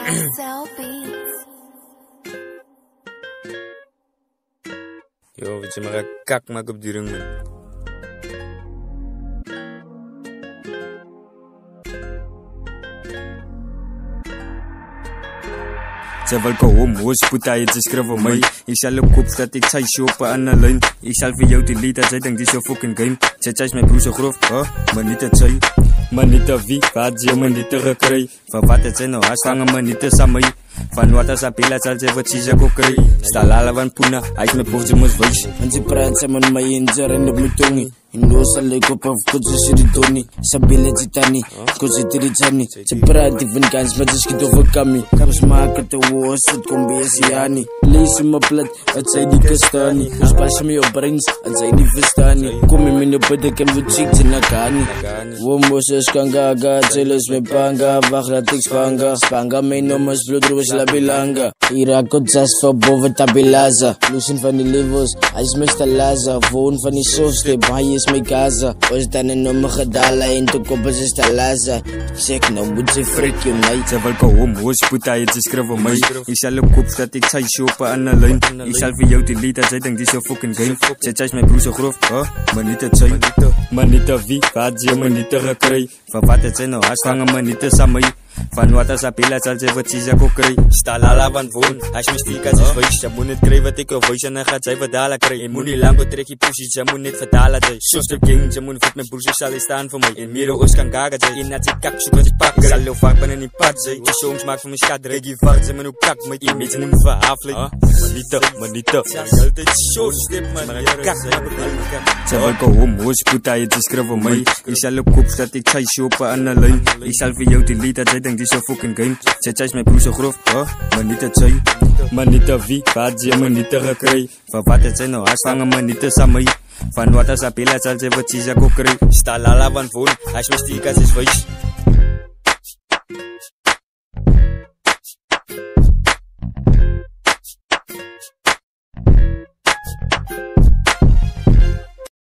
YSL Beats. Yo, weet je maar een kak maak op die ring, man. Ze wil komen, hoe spoed hij het schrijven voor mij. Ik zal op kop dat ik zij shoppen aan de lijn. Ik zal voor jou delete als zij denkt die zo fucking game. Zij is mijn broer zo grof, maar niet het zij. Maar niet te wie, wat je me niet te gekry. Van wat het zijn nou, haast hangen me niet te samen. Van wat als apela zal ze wat ze ook kry. Stalala van Puna, hij is mijn broer, ze moest wees. En ze praat samen met je in de rende bloedongie. Indo zal ik op af, kot ze die doni. Sabile zitani, kot ze die ritani. Ze praat die van kans, maar ze schiet over kami. Kaps maken te woos, het komt bij Siani. Lees me plat, het zij die kastani. Dus pas me op brains, het zij die verstani. Kom in mijn pad, ik heb wat chicks in Nakani. Wombos is kangaga, zelos me panga. Wacht dat ik spanga. Spanga mijn nummers, bloedroos la bilanga. Ira kot zas voor boven tabilaza. Lusin van die levels, hij is meestal laza. Woon van die softstep, hij is mijn casa. Ons dan een nummer gedala en te kopen is de laza. Zeg nou moet ze freak je mij. Ze wil komen, hoe spoed hij het schrijven voor mij. Ik zal op kop dat ik zij shoppen aan de lijn. Ik zal voor jou delete als zij denkt die zo fucking game. Zij is mijn broer zo grof, maar niet het zij. Maar niet te wie, wat je me niet te gekry. Van wat het zijn nou, haast hangen me niet te samen. Van wat als apela zal ze wat ze ook kry. Stalala van woon, als mystiek als is wees. Je moet niet kry wat ik wil wees en dan gaat zij verdalen kry. Je moet niet lang betrek je pussies, je moet niet verdalen zij. Zoals de king, je moet met mijn broers, je zal hier staan voor mij. In Miro-Oost kan gaga zij. In dat je kak, zoek wat je pak. Zal heel vaak ben in die pad zij. Die songs maakt van mijn schat, reg je vaart, ze me ook kak. Met je mensen in mijn verhafelijk. Maar niet te. Ze is altijd zo stip man, maar een kak. Ze wil komen, hoe spoed hij het schrijven voor mij. Ik zal op kop dat ik zij shoppen aan de lijn. Ik zal voor jou delete als zij denkt die zo fucking game. Zij is mijn broer zo grof, maar niet het zij. Maar niet te wie, wat je me niet te gekry. Van wat het zijn nou, haast hangen me niet te samen. Van wat als apela zal ze wat ze ook kry. Stalala van woon, als mystiek als is wees.